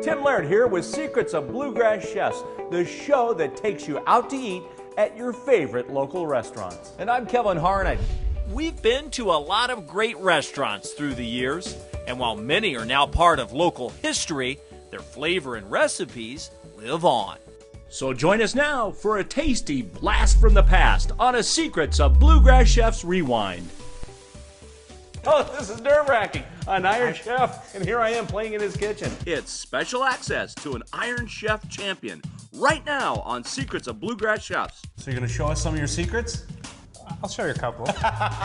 Tim Laird here with Secrets of Bluegrass Chefs, the show that takes you out to eat at your favorite local restaurants. And I'm Kevin Harnett. We've been to a lot of great restaurants through the years, and while many are now part of local history, their flavor and recipes live on. So join us now for a tasty blast from the past on a Secrets of Bluegrass Chefs Rewind. Oh, this is nerve-wracking. An Iron Chef, and here I am playing in his kitchen. It's special access to an Iron Chef champion right now on Secrets of Bluegrass Chefs. So you're going to show us some of your secrets? I'll show you a couple.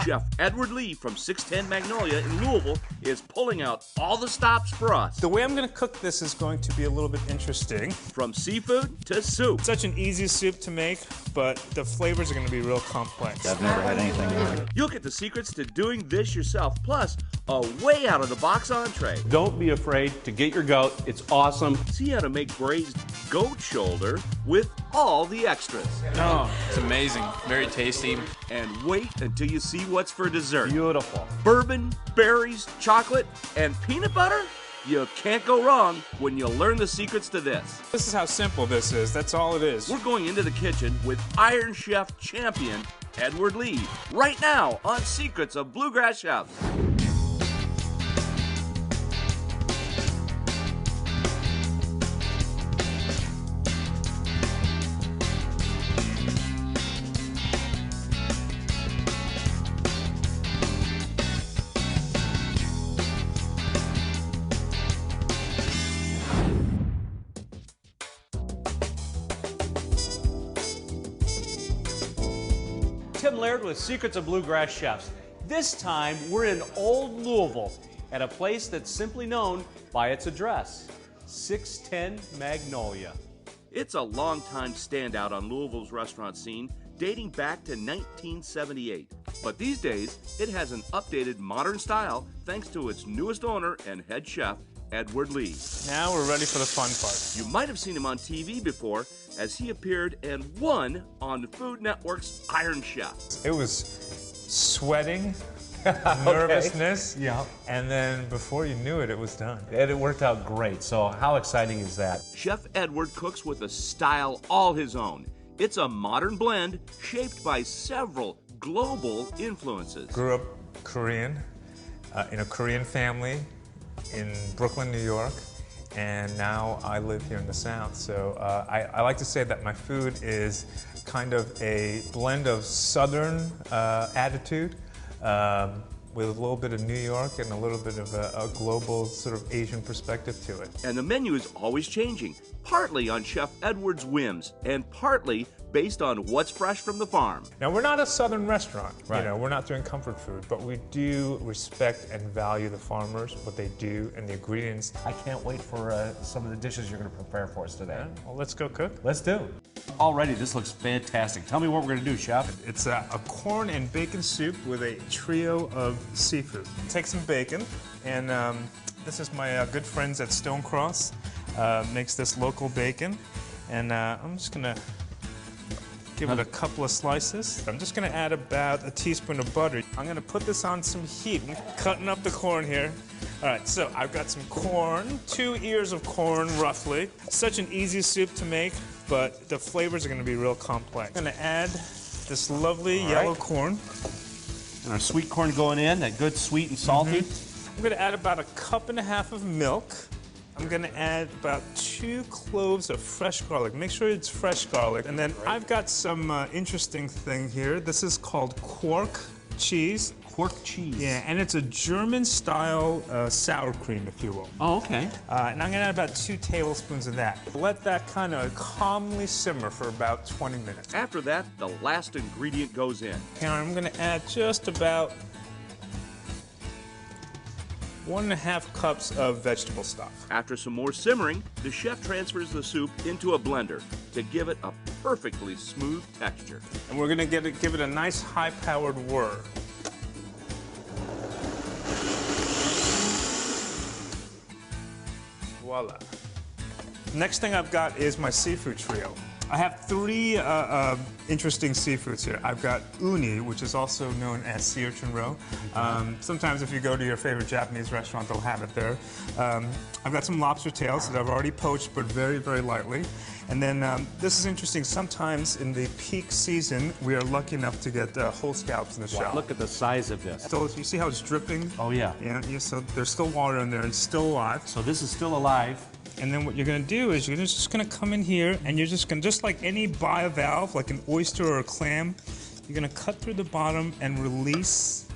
Chef Edward Lee from 610 Magnolia in Louisville is pulling out all the stops for us. The way I'm going to cook this is going to be a little bit interesting. From seafood to soup. Such an easy soup to make, but the flavors are going to be real complex. I've never had anything like it. You'll get the secrets to doing this yourself, plus a way out of the box entree. Don't be afraid to get your goat. It's awesome. See how to make braised goat shoulder with all the extras. Oh, it's amazing. Very tasty. And wait until you see what's for dessert. Beautiful. Bourbon, berries, chocolate, and peanut butter? You can't go wrong when you learn the secrets to this. This is how simple this is. That's all it is. We're going into the kitchen with Iron Chef champion Edward Lee right now on Secrets of Bluegrass Chefs. Tim Laird with Secrets of Bluegrass Chefs. This time we're in Old Louisville at a place that's simply known by its address, 610 Magnolia. It's a long-time standout on Louisville's restaurant scene, dating back to 1978. But these days, it has an updated modern style thanks to its newest owner and head chef, Edward Lee. Now we're ready for the fun part. You might have seen him on TV before, as he appeared and won on Food Network's Iron Chef. It was sweating, nervousness, Yeah. and then before you knew it, it was done. And it worked out great. So how exciting is that? Chef Edward cooks with a style all his own. It's a modern blend shaped by several global influences. Grew up Korean, in a Korean family in Brooklyn, New York, and now I live here in the South. So I like to say that my food is kind of a blend of Southern attitude with a little bit of New York and a little bit of a global sort of Asian perspective to it. And the menu is always changing, partly on Chef Edward's whims and partly based on what's fresh from the farm. Now, we're not a Southern restaurant. Right. You know, we're not doing comfort food, but we do respect and value the farmers, what they do, and the ingredients. I can't wait for some of the dishes you're going to prepare for us today. Well, let's go cook. Let's do. Already, this looks fantastic. Tell me what we're going to do, Chef. It's a corn and bacon soup with a trio of seafood. Take some bacon, and this is my good friends at Stone Cross. Makes this local bacon, and I'm just gonna give it a couple of slices. I'm just gonna add about a teaspoon of butter. I'm gonna put this on some heat. I'm cutting up the corn here. All right, so I've got some corn, 2 ears of corn roughly. Such an easy soup to make, but the flavors are gonna be real complex. I'm gonna add this lovely yellow corn. And our sweet corn going in, that good sweet and salty. I'm gonna add about 1.5 cups of milk. I'm gonna add about 2 cloves of fresh garlic. Make sure it's fresh garlic. And then I've got some interesting thing here. This is called quark cheese. Quark cheese. Yeah, and it's a German-style sour cream, if you will. Oh, okay. And I'm gonna add about 2 tablespoons of that. Let that kind of calmly simmer for about 20 minutes. After that, the last ingredient goes in. Karen, I'm gonna add just about 1.5 cups of vegetable stock. After some more simmering, the chef transfers the soup into a blender to give it a perfectly smooth texture. And we're gonna give it a nice high-powered whir. Voila. Next thing I've got is my seafood trio. I have three interesting seafoods here. I've got uni, which is also known as sea urchin roe. Sometimes if you go to your favorite Japanese restaurant, they'll have it there. I've got some lobster tails that I've already poached, but very, very lightly. And then this is interesting. Sometimes in the peak season, we are lucky enough to get whole scallops in the shell. Look at the size of this. So you see how it's dripping? Oh, yeah. Yeah, so there's still water in there and it's still alive. So this is still alive. And then what you're gonna do is you're just gonna come in here and you're just gonna, just like any bivalve, like an oyster or a clam, you're gonna cut through the bottom and release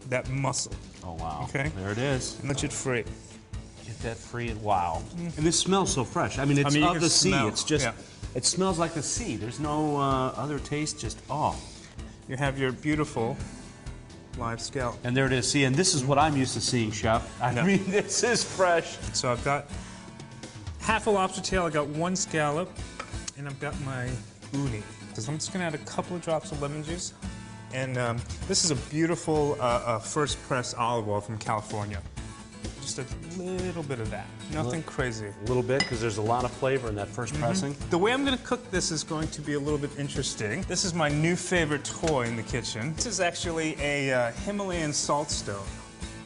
that muscle. Oh, wow. Okay. There it is. And let it free. Get that free. Wow. And this smells so fresh. I mean, it's you of can the sea. smell. It's just, Yeah. it smells like the sea. There's no other taste, just, oh. You have your beautiful live scallop. And there it is. See, and this is what I'm used to seeing, Chef. I Yeah. mean, this is fresh. So I've got half a lobster tail, I got one scallop, and I've got my uni. So I'm just gonna add a couple of drops of lemon juice. And this is a beautiful first press olive oil from California. Just a little bit of that, nothing crazy. A little bit, because there's a lot of flavor in that first pressing. The way I'm gonna cook this is going to be a little bit interesting. This is my new favorite toy in the kitchen. This is actually a Himalayan salt stone.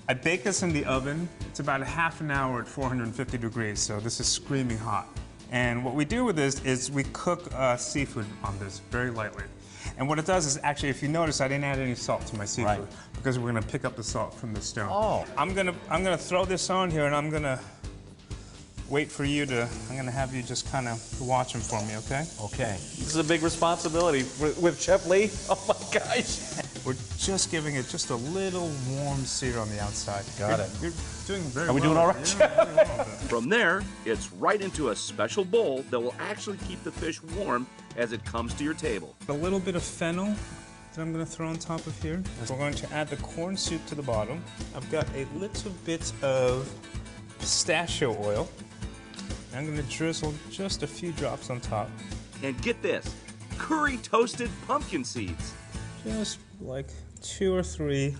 I bake this in the oven. It's about a half an hour at 450 degrees, so this is screaming hot. And what we do with this is we cook seafood on this very lightly. And what it does is, actually, if you notice, I didn't add any salt to my seafood. Right. Because we're gonna pick up the salt from the stone. Oh. I'm gonna throw this on here and I'm gonna wait for you to, I'm gonna have you just kind of watch them for me, okay? Okay. This is a big responsibility with Chef Lee. Oh my gosh. We're just giving it just a little warm sear on the outside. Got it. You're doing very Are we well. doing all right, Yeah, doing well with that. From there, it's right into a special bowl that will actually keep the fish warm as it comes to your table. A little bit of fennel that I'm going to throw on top of here. We're going to add the corn soup to the bottom. I've got a little bit of pistachio oil. I'm going to drizzle just a few drops on top. And get this, curry toasted pumpkin seeds. Just like 2 or 3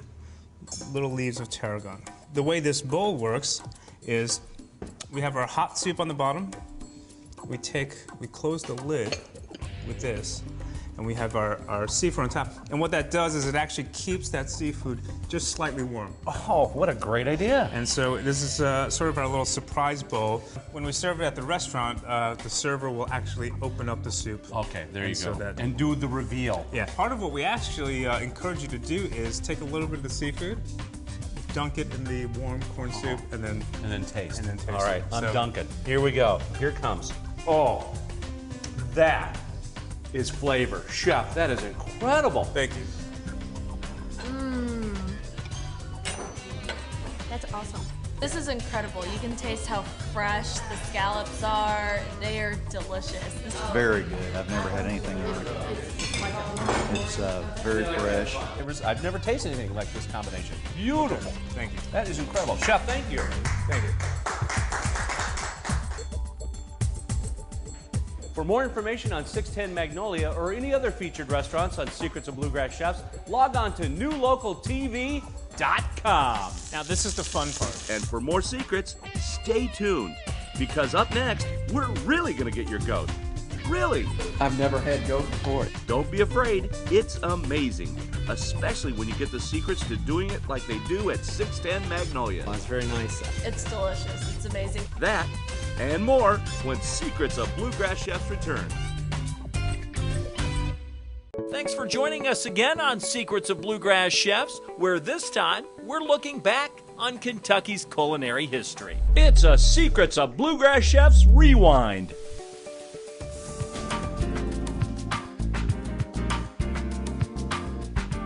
little leaves of tarragon. The way this bowl works is we have our hot soup on the bottom. We close the lid with this, and we have our seafood on top. And what that does is it actually keeps that seafood just slightly warm. Oh, what a great idea. And so this is sort of our little surprise bowl. When we serve it at the restaurant, the server will actually open up the soup. Okay, there you And so go. that- And do the reveal. Yeah, part of what we actually encourage you to do is take a little bit of the seafood, dunk it in the warm corn soup, and then taste. And then taste All right, it. I'm So- dunking. Here we go. Here it comes. Oh, that is flavor. Chef, that is incredible. Thank you. That's awesome. This is incredible. You can taste how fresh the scallops are. They are delicious. This is Very good. I've never had anything like it. It's very fresh. I've never tasted anything like this combination. Beautiful. Thank you. That is incredible. Chef, thank you. Thank you. For more information on 610 Magnolia or any other featured restaurants on Secrets of Bluegrass Chefs, log on to newlocaltv.com. Now this is the fun part. And for more secrets, stay tuned. Because up next, we're really gonna get your goat. Really. I've never had goat before. Don't be afraid, it's amazing. Especially when you get the secrets to doing it like they do at 610 Magnolia. It's very nice. It's delicious. It's amazing. That and more when Secrets of Bluegrass Chefs returns. Thanks for joining us again on Secrets of Bluegrass Chefs, where this time we're looking back on Kentucky's culinary history. It's a Secrets of Bluegrass Chefs Rewind.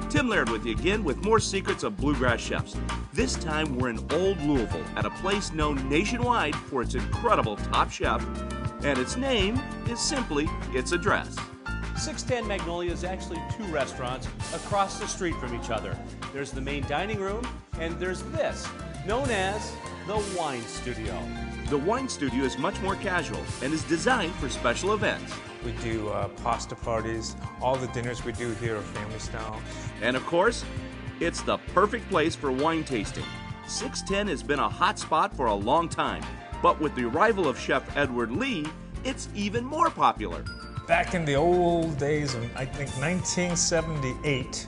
Tim Laird with you again with more Secrets of Bluegrass Chefs. This time we're in Old Louisville at a place known nationwide for its incredible top chef, and its name is simply its address. 610 Magnolia is actually 2 restaurants across the street from each other. There's the main dining room, and there's this, known as the Wine Studio. The Wine Studio is much more casual and is designed for special events. We do pasta parties. All the dinners we do here are family style. And of course, it's the perfect place for wine tasting. 610 has been a hot spot for a long time, but with the arrival of Chef Edward Lee, it's even more popular. Back in the old days of, I think, 1978,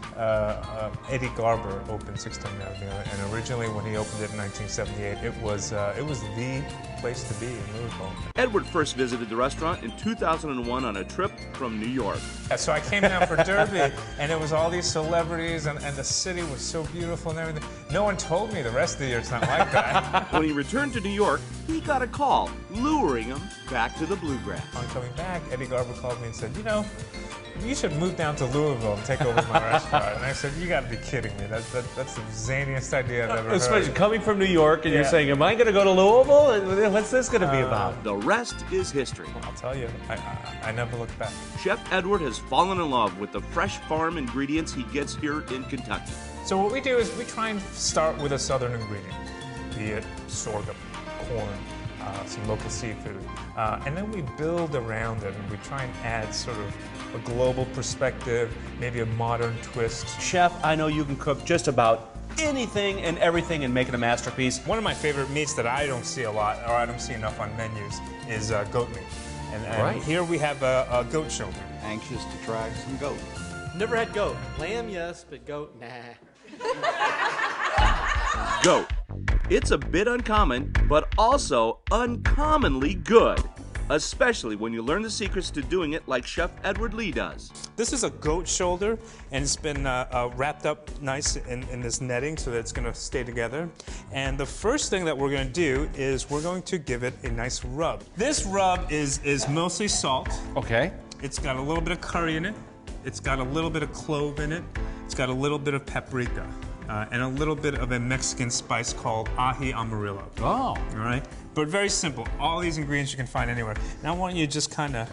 Eddie Garber opened 610 Avenue, and originally when he opened it in 1978, it was the place to be in Louisville. Edward first visited the restaurant in 2001 on a trip from New York. Yeah, so I came down for Derby, and it was all these celebrities, and the city was so beautiful and everything. No one told me the rest of the year it's not like that. When he returned to New York, he got a call luring him back to the Bluegrass. On coming back, Eddie Garber called me and said, you know, you should move down to Louisville and take over my restaurant. And I said, you got to be kidding me. That's the zaniest idea I've ever heard. Especially coming from New York, and you're saying, am I going to go to Louisville? What's this going to be about? The rest is history. I'll tell you, I never looked back. Chef Edward has fallen in love with the fresh farm ingredients he gets here in Kentucky. So what we do is we try and start with a southern ingredient, be it sorghum, corn, some local seafood, and then we build around it, and we try and add sort of a global perspective, maybe a modern twist. Chef, I know you can cook just about anything and everything and make it a masterpiece. One of my favorite meats that I don't see a lot, or I don't see enough on menus, is goat meat. And here we have a goat shoulder. Anxious to try some goat. Never had goat. Lamb, yes, but goat, nah. Goat. It's a bit uncommon, but also uncommonly good. Especially when you learn the secrets to doing it like Chef Edward Lee does. This is a goat shoulder, and it's been wrapped up nice in this netting so that it's going to stay together. And the first thing that we're going to do is we're going to give it a nice rub. This rub is mostly salt. Okay. It's got a little bit of curry in it. It's got a little bit of clove in it. It's got a little bit of paprika. And a little bit of a Mexican spice called ají amarillo. Oh. All right? But very simple. All these ingredients you can find anywhere. Now I want you to just kind of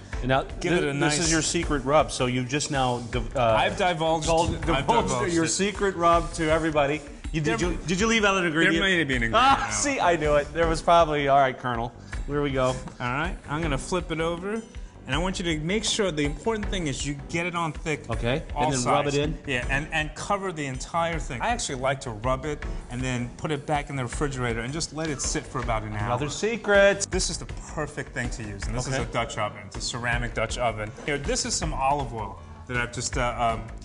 give it a nice... This is your secret rub, so you've just now... I've divulged your it. secret rub to everybody. Did you leave out an ingredient? There may be an ingredient. See, I knew it. There was probably... All right, Colonel. Here we go. All right. I'm going to flip it over. And I want you to make sure, the important thing is you get it on thick. Okay, all and then sides. rub it in? Yeah, and cover the entire thing. I actually like to rub it and then put it back in the refrigerator and just let it sit for about an hour. Another secret. This is the perfect thing to use, and this is a Dutch oven. It's a ceramic Dutch oven. Here, this is some olive oil that I've just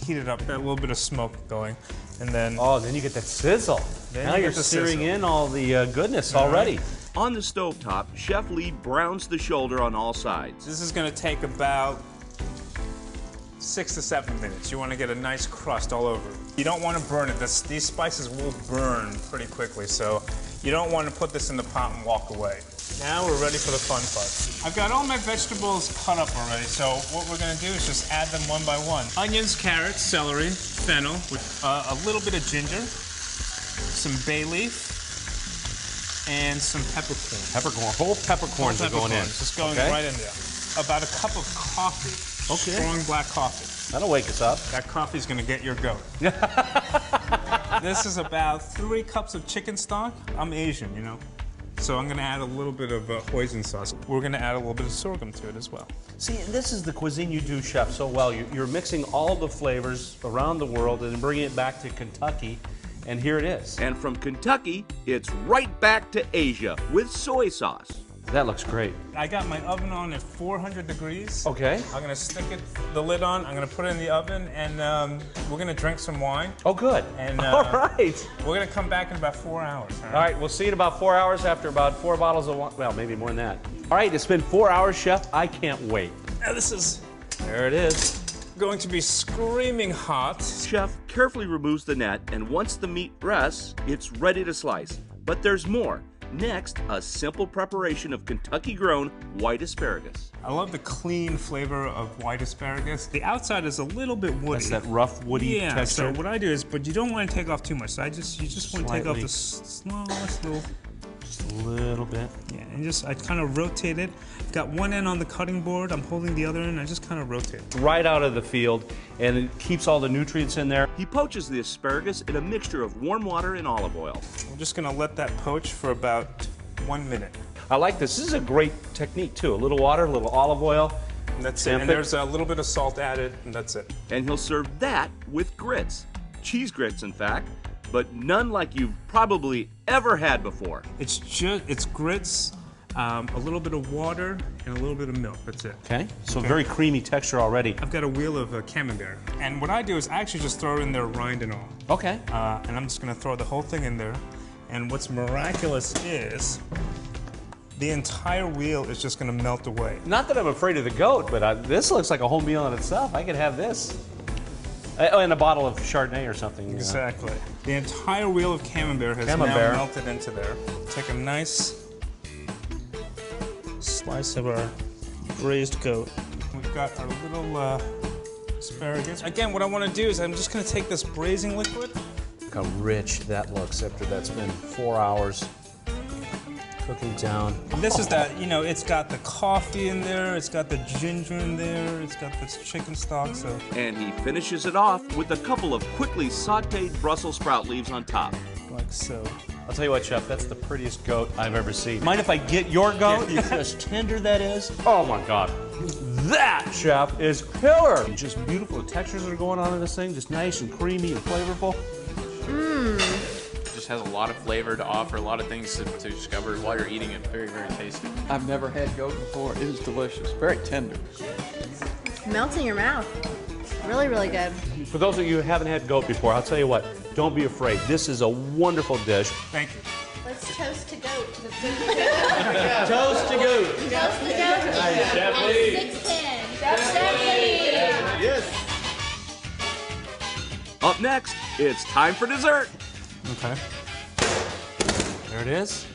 heated up, got a little bit of smoke going, and then... Oh, then you get that sizzle. Now you're searing in all the goodness already. On the stovetop, Chef Lee browns the shoulder on all sides. This is going to take about 6 to 7 minutes. You want to get a nice crust all over. You don't want to burn it. These spices will burn pretty quickly, so you don't want to put this in the pot and walk away. Now we're ready for the fun part. I've got all my vegetables cut up already, so what we're going to do is just add them one by one. Onions, carrots, celery, fennel, with a little bit of ginger, some bay leaf, and some peppercorn. Peppercorn. Whole peppercorns are going in. Just going right in there. About a cup of coffee. Okay. Strong black coffee. That'll wake us up. That coffee's going to get your goat. This is about 3 cups of chicken stock. I'm Asian, you know. So I'm going to add a little bit of hoisin sauce. We're going to add a little bit of sorghum to it as well. See, this is the cuisine you do, Chef, so well. You're mixing all the flavors around the world and bringing it back to Kentucky. And here it is. And from Kentucky, it's right back to Asia with soy sauce. That looks great. I got my oven on at 400 degrees. Okay. I'm gonna stick the lid on, I'm gonna put it in the oven, and we're gonna drink some wine. Oh, good. And all right. We're gonna come back in about 4 hours. All right, we'll see you in about 4 hours after about 4 bottles of wine. Well, maybe more than that. All right, it's been 4 hours, Chef. I can't wait. Now this is there it is. Going to be screaming hot. Chef carefully removes the net, and once the meat rests, it's ready to slice. But there's more. Next, a simple preparation of Kentucky-grown white asparagus. I love the clean flavor of white asparagus. The outside is a little bit woody. That's that rough, woody texture. So what I do is, but you don't want to take off too much. So you just want to take off the smallest little. Just a little bit. Yeah, and I kind of rotate it. I've got one end on the cutting board. I'm holding the other end. I just kind of rotate it. Right out of the field, and it keeps all the nutrients in there. He poaches the asparagus in a mixture of warm water and olive oil. We're just going to let that poach for about 1 minute. I like this. This is a great technique, too. A little water, a little olive oil. And that's it. And there's a little bit of salt added, and that's it. And he'll serve that with grits. Cheese grits, in fact. But none like you've probably ever had before. It's grits a little bit of water, and a little bit of milk. That's it. Okay, so very creamy texture already. I've got a wheel of camembert. And what I do is I actually just throw it in there rind and all. Okay. And I'm just gonna throw the whole thing in there. And what's miraculous is the entire wheel is just gonna melt away. Not that I'm afraid of the goat, but this looks like a whole meal in itself. I could have this. And a bottle of Chardonnay or something. Exactly. The entire wheel of camembert has now melted into there. Take a nice slice of our braised goat. We've got our little asparagus. Again, what I want to do is I'm just going to take this braising liquid. Look how rich that looks after that's been 4 hours cooking down. And this is that, you know, it's got the coffee in there, it's got the ginger in there, it's got this chicken stock, so. And he finishes it off with a couple of quickly sauteed Brussels sprout leaves on top. Like so. I'll tell you what, Chef, that's the prettiest goat I've ever seen. Mind if I get your goat? You see how tender that is? Oh my God. That, Chef, is killer. Just beautiful. The textures that are going on in this thing, just nice and creamy and flavorful. Just has a lot of flavor to offer, a lot of things to discover while you're eating it. Very, very tasty. I've never had goat before. It is delicious. Very tender. Melts in your mouth. Really, really good. For those of you who haven't had goat before, I'll tell you what, don't be afraid. This is a wonderful dish. Thank you. Let's toast to goat. Toast to goat. Toast to goat. Chef At Lee. 610. Chef Lee. Yes. Up next, it's time for dessert. Okay. There it is.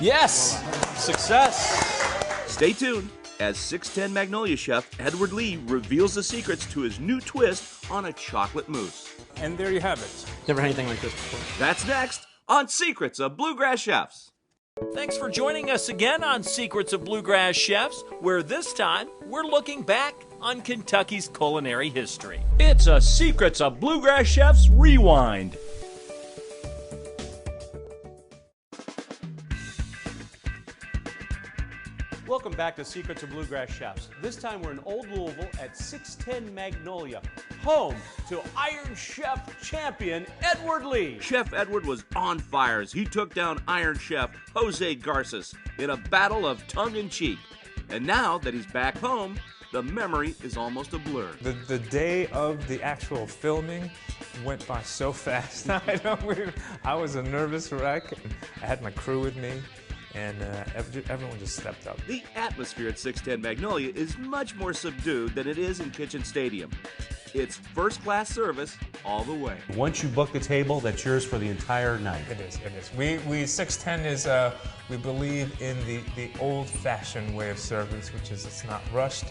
Yes! Success! Stay tuned as 610 Magnolia chef Edward Lee reveals the secrets to his new twist on a chocolate mousse. And there you have it. Never had anything like this before. That's next on Secrets of Bluegrass Chefs. Thanks for joining us again on Secrets of Bluegrass Chefs, where this time we're looking back on Kentucky's culinary history. It's a Secrets of Bluegrass Chefs Rewind. Welcome back to Secrets of Bluegrass Chefs. This time we're in Old Louisville at 610 Magnolia, home to Iron Chef champion Edward Lee. Chef Edward was on fire as he took down Iron Chef Jose Garces in a battle of tongue-in-cheek. And now that he's back home, the memory is almost a blur. The day of the actual filming went by so fast. I was a nervous wreck. I had my crew with me. And everyone just stepped up. The atmosphere at 610 Magnolia is much more subdued than it is in Kitchen Stadium. It's first-class service all the way. Once you book the table, that's yours for the entire night. It is, it is. We 610 is, we believe in the old-fashioned way of service, which is it's not rushed.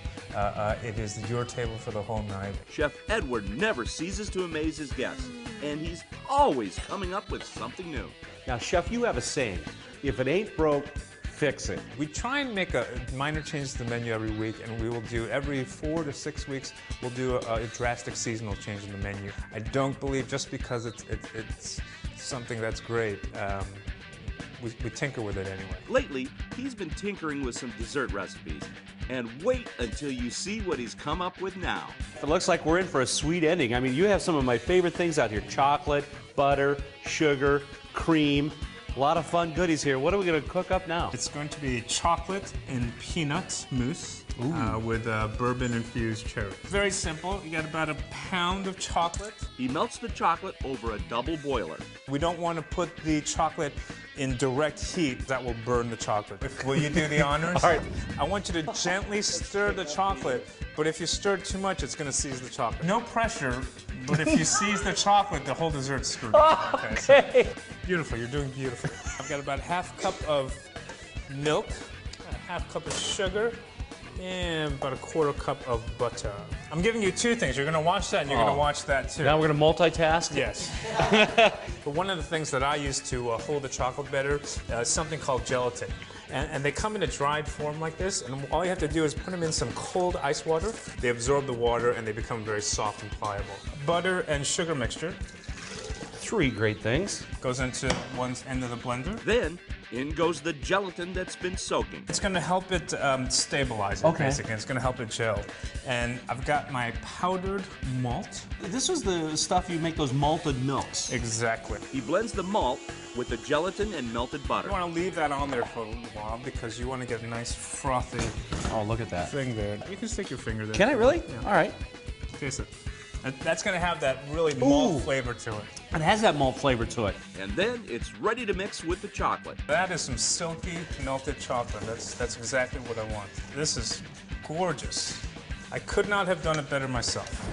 It is your table for the whole night. Chef Edward never ceases to amaze his guests, and he's always coming up with something new. Now, Chef, you have a saying. If it ain't broke, fix it. We try and make a minor change to the menu every week, and we will do every 4 to 6 weeks, we'll do a drastic seasonal change in the menu. I don't believe just because it's something that's great, we tinker with it anyway. Lately, he's been tinkering with some dessert recipes. And wait until you see what he's come up with now. It looks like we're in for a sweet ending. I mean, you have some of my favorite things out here. Chocolate, butter, sugar, cream. A lot of fun goodies here. What are we going to cook up now? It's going to be chocolate and peanut mousse with bourbon-infused cherry. Very simple. You got about a pound of chocolate. He melts the chocolate over a double boiler. We don't want to put the chocolate in direct heat. That will burn the chocolate. Will you do the honors? All right. I want you to gently stir the chocolate, but if you stir it too much, it's going to seize the chocolate. No pressure, but if you seize the chocolate, the whole dessert's screwed. Okay. So, beautiful. You're doing beautiful. I've got about half cup of milk, a half cup of sugar, and about a quarter cup of butter. I'm giving you two things. You're going to watch that, and you're going to watch that too. Now we're going to multitask? Yes. But one of the things that I use to hold the chocolate better is something called gelatin. And they come in a dried form like this, and all you have to do is put them in some cold ice water. They absorb the water, and they become very soft and pliable. Butter and sugar mixture. 3 great things. Goes into one end of the blender. Then, in goes the gelatin that's been soaking. It's going to help it stabilize it, basically. It's going to help it gel. And I've got my powdered malt. This was the stuff you make those malted milks. Exactly. He blends the malt with the gelatin and melted butter. You want to leave that on there for a little while because you want to get a nice frothy Oh, look at that. thing there. You can stick your finger there. Can I really? Yeah. All right. Taste it. That's going to have that really malt flavor to it. It has that malt flavor to it. And then it's ready to mix with the chocolate. That is some silky melted chocolate. That's exactly what I want. This is gorgeous. I could not have done it better myself.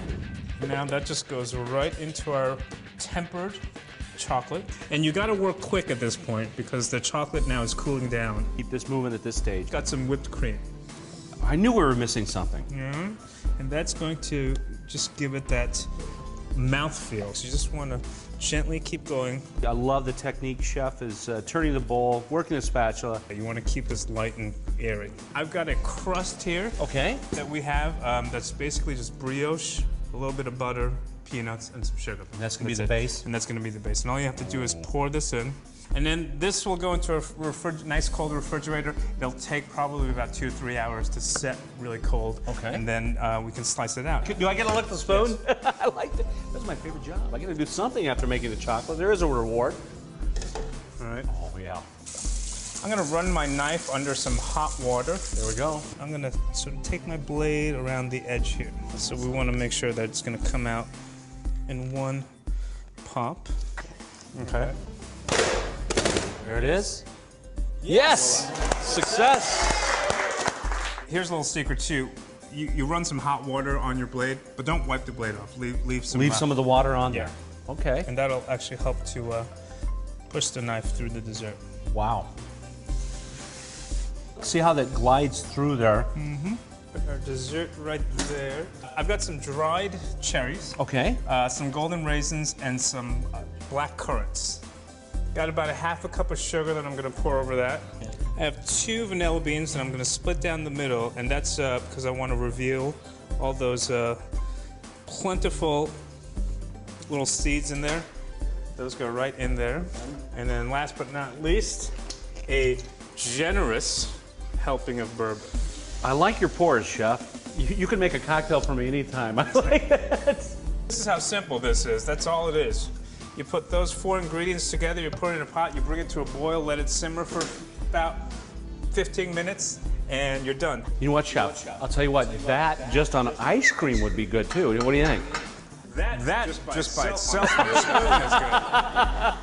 Now that just goes right into our tempered chocolate. And you got to work quick at this point because the chocolate now is cooling down. Keep this moving at this stage. Got some whipped cream. I knew we were missing something. Yeah. And that's going to just give it that mouthfeel. So you just want to gently keep going. I love the technique, Chef, is turning the bowl, working the spatula. You want to keep this light and airy. I've got a crust here. Okay. That we have that's basically just brioche, a little bit of butter, peanuts, and some sugar. And that's going to be the base? And that's going to be the base. And all you have to do is pour this in. And then this will go into a nice cold refrigerator. It'll take probably about 2 or 3 hours to set really cold. Okay. And then we can slice it out. Do I get to lick the spoon? Yes. I like that. That's my favorite job. I get to do something after making the chocolate. There is a reward. All right. Oh, yeah. I'm going to run my knife under some hot water. There we go. I'm going to sort of take my blade around the edge here. So we want to make sure that it's going to come out in one pop. Okay. There it is. Yes! Success! Here's a little secret too. You run some hot water on your blade, but don't wipe the blade off. Leave some of the water on there. Okay. And that'll actually help to push the knife through the dessert. Wow. See how that glides through there? Mm-hmm. Put our dessert right there. I've got some dried cherries. Okay. Some golden raisins and some black currants. Got about a half a cup of sugar that I'm going to pour over that. I have 2 vanilla beans that I'm going to split down the middle, and that's because I want to reveal all those plentiful little seeds in there. Those go right in there. And then last but not least, a generous helping of bourbon. I like your pours, Chef. You can make a cocktail for me anytime. I like that. This is how simple this is. That's all it is. You put those 4 ingredients together, you put it in a pot, you bring it to a boil, let it simmer for about 15 minutes, and you're done. You know what, Chef? I'll tell you what, that just on ice cream would be good too. What do you think? That just by itself on a spoon is good.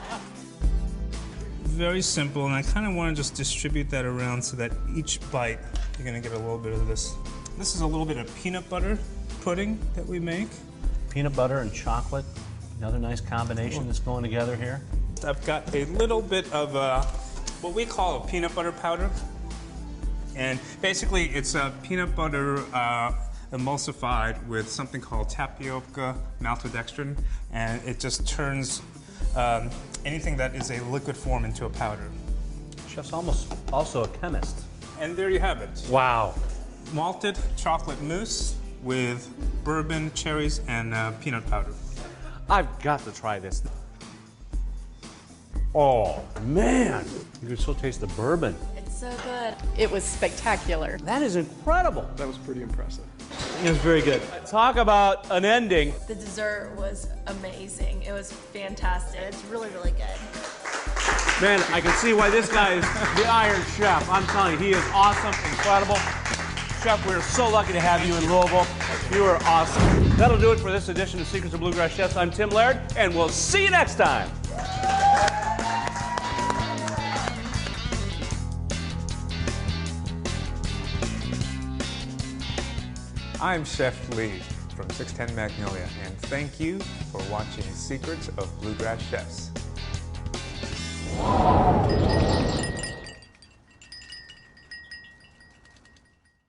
Very simple, and I kind of want to just distribute that around so that each bite you're going to get a little bit of this. This is a little bit of peanut butter pudding that we make. Peanut butter and chocolate. Another nice combination that's going together here. I've got a little bit of what we call a peanut butter powder. And basically it's a peanut butter emulsified with something called tapioca maltodextrin. And it just turns anything that is a liquid form into a powder. Chef's almost also a chemist. And there you have it. Wow. Malted chocolate mousse with bourbon, cherries, and peanut powder. I've got to try this. Oh, man. You can still taste the bourbon. It's so good. It was spectacular. That is incredible. That was pretty impressive. It was very good. Talk about an ending. The dessert was amazing. It was fantastic. It's really, really good. Man, I can see why this guy is the Iron Chef. I'm telling you, he is awesome, incredible. Chef, we're so lucky to have you in Louisville. You are awesome. That'll do it for this edition of Secrets of Bluegrass Chefs. I'm Tim Laird, and we'll see you next time. I'm Chef Lee from 610 Magnolia, and thank you for watching Secrets of Bluegrass Chefs.